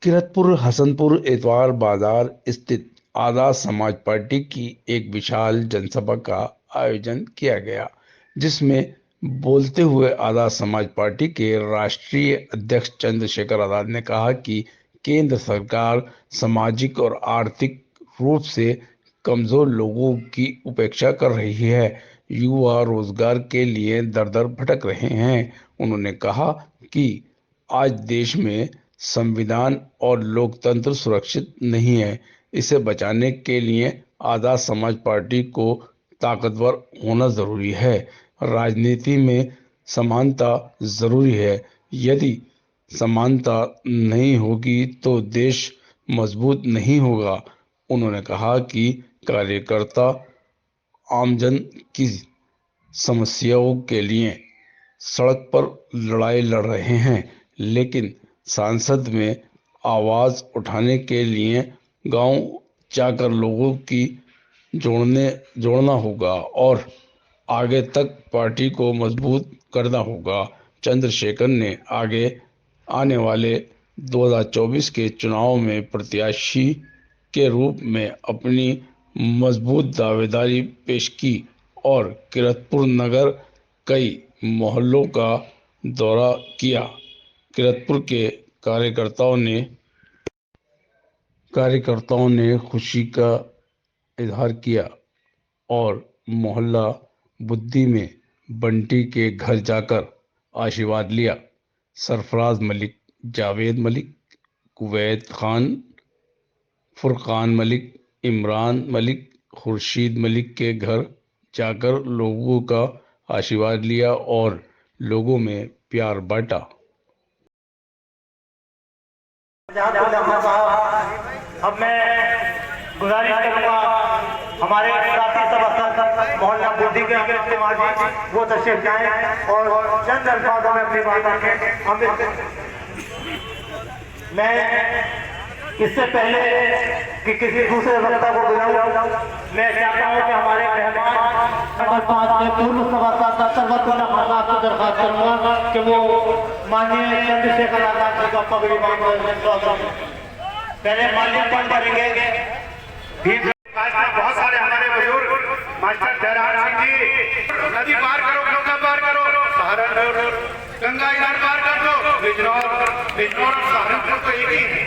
किरतपुर हसनपुर इतवार बाजार स्थित आज़ाद समाज पार्टी की एक विशाल जनसभा का आयोजन किया गया, जिसमें बोलते हुए आज़ाद समाज पार्टी के राष्ट्रीय अध्यक्ष चंद्रशेखर आज़ाद ने कहा कि केंद्र सरकार सामाजिक और आर्थिक रूप से कमजोर लोगों की उपेक्षा कर रही है। युवा रोजगार के लिए दर दर भटक रहे हैं। उन्होंने कहा कि आज देश में संविधान और लोकतंत्र सुरक्षित नहीं है। इसे बचाने के लिए आज़ाद समाज पार्टी को ताकतवर होना जरूरी है। राजनीति में समानता जरूरी है। यदि समानता नहीं होगी तो देश मजबूत नहीं होगा। उन्होंने कहा कि कार्यकर्ता आमजन की समस्याओं के लिए सड़क पर लड़ाई लड़ रहे हैं, लेकिन संसद में आवाज उठाने के लिए गांव जाकर लोगों की जोड़ना होगा और आगे तक पार्टी को मजबूत करना होगा। चंद्रशेखर ने आगे आने वाले 2024 के चुनाव में प्रत्याशी के रूप में अपनी मजबूत दावेदारी पेश की और किरतपुर नगर कई मोहल्लों का दौरा किया। किरतपुर के कार्यकर्ताओं ने खुशी का इजहार किया और मोहल्ला बुद्धि में बंटी के घर जाकर आशीर्वाद लिया। सरफराज मलिक, जावेद मलिक, कुवैत खान, फुरकान मलिक, इमरान मलिक, खुर्शीद मलिक के घर जाकर लोगों का आशीर्वाद लिया और लोगों में प्यार बांटा। अब मैं गुजारिश करूंगा हमारे साथी सभासद मोहल्ला बुद्धि के अमित कुमार जी वो तशरीफ लाएं और चंद अल्फाजों में अपनी बात रखें। मैं इससे पहले कि किसी दूसरे वक्ता को बुलाऊं, मैं चाहता हूं कि हमारे मेहमान नंबर 5 के पूर्व सभासद सरवतुल्लाह खान को दरखास्त करूंगा कि वो माननीय चंद्रशेखर आजाद जी का पगड़ी बांध पहले माल्यार्पण करेंगे। बहुत सारे हमारे बुजुर्ग मास्टर जयराम सिंह जी, नदी पार करो, गंगा पार करो, सहारनपुर गंगा इधर पार कर दो, बिजनौर और सहारनपुर तो एक ही है।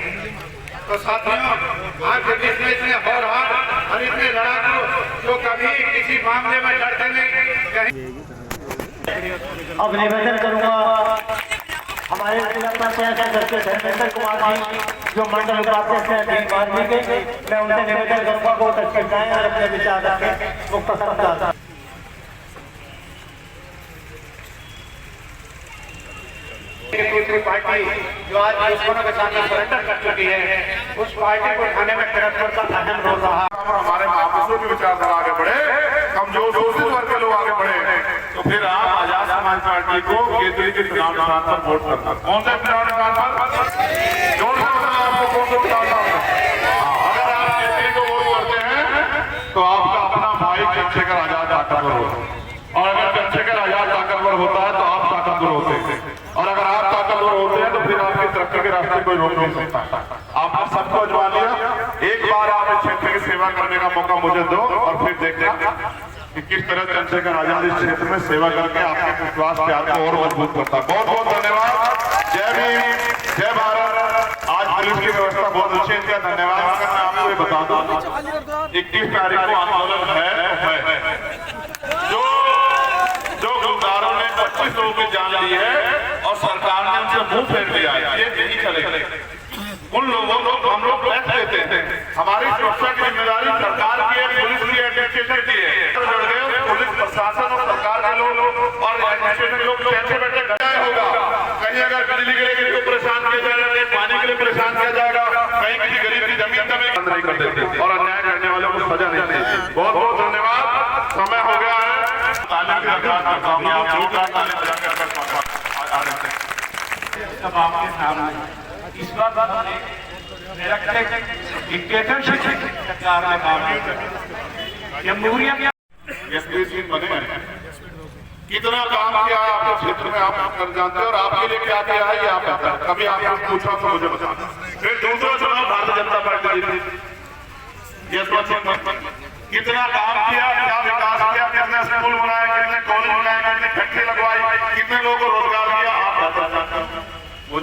तो साथियों, आज के देश में इतने होरहार और इतने लड़ाकू जो कभी किसी मामले में लड़ते नहीं कहीं। अब निवेदन करूंगा हमारे जिला पंचायत सदस्य धर्मेंद्र कुमार जी जो मंडल उपाध्यक्ष हैं भीम आर्मी के, मैं उनसे निवेदन करूंगा बहुत अच्छे जाएं और अपने विचार रखें। मुख्तार दूसरी पार्टी जो आज दुश्मनों के सामने सरेंडर कर चुकी है, उस पार्टी को उठाने में किरतपुर का अहम रोल रहा। हमारे महापुरुषों की विचारधारा आगे बढ़े, कमजोर शोषित वर्ग के लोग आगे बढ़े, तो फिर आप आजाद समाज पार्टी को केंद्रीय के चुनाव निशान पर वोट करना। कौन से चुनाव निशान पर? जोर से बताओ आपको कौन सा चुनाव निशान पर? अगर आप केंद्रीय को वोट करते हैं तो आपका अपना भाई चंद्रशेखर आजाद ताकतवर होगा, और अगर चंद्रशेखर आजाद ताकतवर होता है तो आप ताकतवर होते हैं, और अगर आप ताकतवर होते हैं तो फिर आपकी तरक्की के रास्ते कोई रोक नहीं सकता। आपने सबको अजमा लिया, एक बार आप इस क्षेत्र की सेवा करने का मौका मुझे दो और फिर देखना कि किस तरह चंद्रशेखर आजाद इस क्षेत्र में सेवा करके आपके विश्वास प्यार को और मजबूत करता। बहुत बहुत धन्यवाद। जय भीम, जय भारत। आज पुलिस की व्यवस्था बहुत अच्छी है, इनका धन्यवाद। अगर मैं आपको ये बता दूं 21 तारीख को आंदोलन है, जो गुंडारों ने 25 लोगों की जान ली है और सरकार ने उनसे मुंह फेर लिया है, ये नहीं चलेगा। उन लोगों को हम लोग टैक्स देते हैं, हमारी सुरक्षा की जिम्मेदारी सरकार की है, पुलिस की, एडमिनिस्ट्रेशन की है। पुलिस प्रशासन और सरकार के लोग और एडमिनिस्ट्रेशन लोग कैसे बैठे घटाया होगा। कहीं अगर बिजली गिरेगी तो परेशान किया जाएगा, कहीं पानी के लिए परेशान किया जाएगा, कहीं किसी गरीब की जमीन बंद नहीं कर देते और अन्याय करने वालों को सजा नहीं देते। बहुत बहुत धन्यवाद। समय हो गया है। इस बात कितना काम किया है आपके क्षेत्र में आप कर जानते हैं, और आपके लिए क्या किया है ये आप बताएं। कभी आपने पूछा तो मुझे बताना। फिर दूसरा चुनाव भारतीय जनता पार्टी जीती। ये सोचिए कितना काम किया, क्या विकास किया, कितने स्कूल बनाए, कितने कॉलेज बनाए, कितनी फैक्ट्री लगवाई, कितने लोगों को रोजगार दिया, आप बता सकते हो।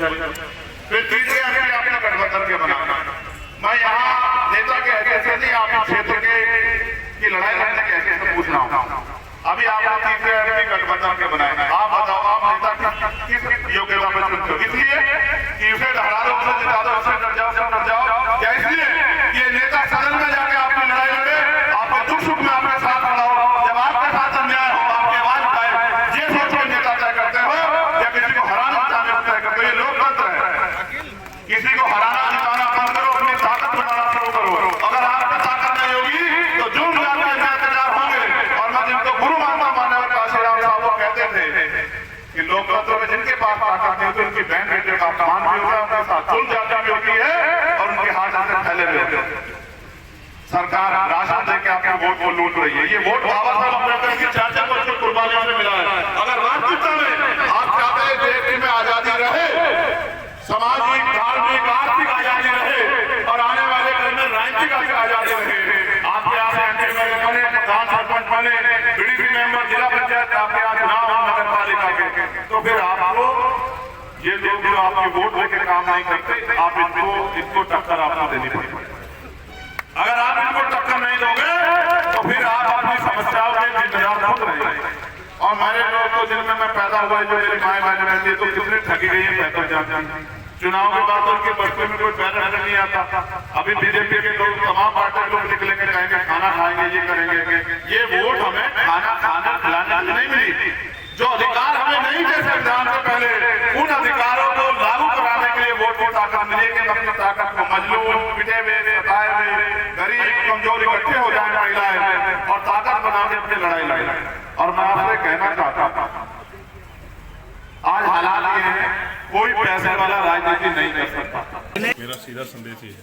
फिर तीसरे अंक आपने गठबंधन के बनाना। मैं यहाँ नेता के हैसियत नहीं, आप क्षेत्र के की लड़ाई लड़ने के हैसियत से पूछ रहा हूँ। अभी आपने तीसरे अंक गठबंधन के बनाए, आप बताओ आप नेता किस योग्यता पर चुनते हो? इसलिए कि उसे हरा दो, उसे जिता दो, उसे डर जाओ, क्या इसलिए ये नेता सदन में जाके आपकी लड़ाई लड़े, आपके दुख सुख में आपके साथ खड़ा हो, जब आपके साथ अन्याय हो आपकी आवाज उठाए, ये सोच के नेता तय करते हो या किसी को हराना चाहते हो तय करते हो? ये लोकतंत्र है। किसी को हराना जिताना बंद करो, अपनी ताकत बनाना शुरू करो। अगर आपकी ताकत नहीं होगी तो जुर्म जाति अत्याचार होंगे। और मैं जिनको गुरु मानता मानव काशीराम साहब वो कहते थे कि लोकतंत्र में जिनके पास ताकत नहीं होती उनकी बहन बेटे का अपमान भी होता है, उनके साथ जुर्म जाति भी होती है और उनके हाथ से फैले हुए होते हैं। सरकार राशन देकर आपके वोट को लूट रही है। ये वोट बाबा साहब अम्बेडकर की 4 वर्ष की कुर्बानियों से मिला है। अगर राजनीति में आप चाहते हैं देश में आजादी रहे, सामाजिक धार्मिक आर्थिक आजादी रहे और आने वाले कल में राजनीतिक आजादी रहे, आपके यहाँ से एमपी बने, प्रधान सरपंच बने, बीडीसी मेंबर, जिला पंचायत आपके यहाँ चुनाव नगर पालिका के, तो फिर आपको ये लोग जो आपके वोट लेके काम नहीं करते, आप इनको टक्कर आपको देनी पड़ेगी। अगर आप इनको टक्कर नहीं दोगे तो फिर आप अपनी समस्याओं के जिम्मेदार खुद रहेंगे। और मेरे लोग तो जिनमें मैं पैदा हुआ, जो मेरी माए बहने रहती है, तो कितनी ठगी गई है पैदल जाती। चुनाव के बाद उनके बस्ते में कोई पैर नजर नहीं आता। अभी बीजेपी के लोग, तमाम पार्टी के लोग निकलेंगे, कहेंगे खाना खाएंगे, ये करेंगे। ये वोट हमें खाना खिलाने के नहीं मिली। जो अधिकार हमें नहीं थे संविधान से पहले, उन अधिकारों को लागू कराने के लिए वोट की ताकत मिलेगी। अपनी ताकत को मजलूम, पिटे हुए, सताए हुए, गरीब, कमजोर इकट्ठे हो जाए महिलाएं और ताकत बना के अपनी लड़ाई लड़े। और मैं आपसे कहना चाहता हूं, आज हालात ये है, कोई पैसे वाला राजनीति नहीं कर सकता। मेरा सीधा संदेश ये है,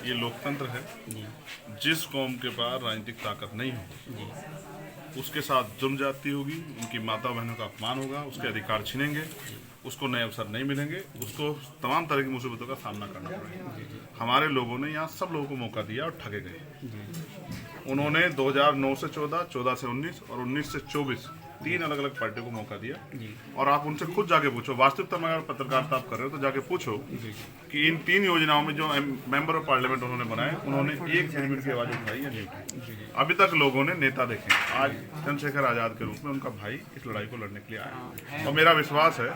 ये लोकतंत्र है। जिस कौम के पास राजनीतिक ताकत नहीं होगी उसके साथ जुर्म जाती होगी, उनकी माता बहनों का अपमान होगा, उसके अधिकार छीनेंगे, उसको नए अवसर नहीं मिलेंगे, उसको तमाम तरह की मुसीबतों का सामना करना पड़ेगा। हमारे लोगों ने यहाँ सब लोगों को मौका दिया और ठगे गए। उन्होंने 2009 से 14, 14 से 19 और 19 से 24 3 अलग अलग पार्टियों को मौका दिया। और आप उनसे खुद जाके पूछो, वास्तविकता में अगर पत्रकारिता आप कर रहे हो तो जाके पूछो कि इन 3 योजनाओं में जो मेंबर ऑफ पार्लियामेंट उन्होंने बनाए, उन्होंने 1 सेंटीमीटर की आवाज उठाई या नहीं उठाई? अभी तक लोगों ने नेता देखे। आज चंद्रशेखर आजाद के रूप में उनका भाई इस लड़ाई को लड़ने के लिए आया और मेरा विश्वास है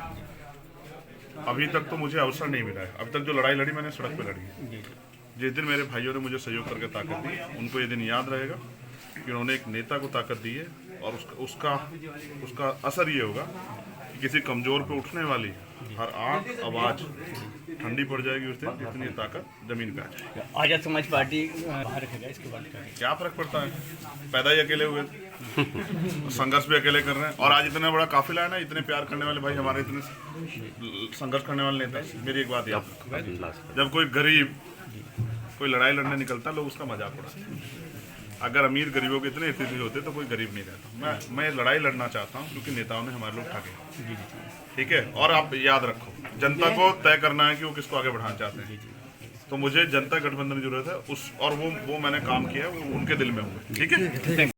अभी तक तो मुझे अवसर नहीं मिला है। अभी तक जो लड़ाई लड़ी मैंने सड़क पे लड़ी। जिस दिन मेरे भाइयों ने मुझे सहयोग करके ताकत दी, उनको ये दिन याद रहेगा कि उन्होंने एक नेता को ताकत दी है। और उसका असर ये होगा कि किसी कमजोर पे उठने वाली हर आंख आवाज ठंडी पड़ जाएगी उस दिन, जितनी ताकत जमीन पे आ जाएगी। आजाद समाज पार्टी बाहर रखेगा, इसके बाद क्या फर्क पड़ता है? पैदा ही अकेले हुए थे, संघर्ष भी अकेले कर रहे हैं। और आज इतना बड़ा काफिला है ना, इतने प्यार करने वाले भाई हमारे, इतने संघर्ष करने वाले नेता। मेरी एक बात याद, जब कोई गरीब कोई लड़ाई लड़ने निकलता लोग उसका मजाक उड़ाते हैं। अगर अमीर गरीबों के इतने स्थिति होते तो कोई गरीब नहीं रहता। मैं लड़ाई लड़ना चाहता हूँ क्योंकि नेताओं ने हमारे लोग ठगे। ठीक है, और आप याद रखो, जनता को तय करना है कि वो किसको आगे बढ़ाना चाहते हैं। तो मुझे जनता गठबंधन की जरूरत है, और वो मैंने काम किया, वो उनके दिल में हुआ। ठीक है।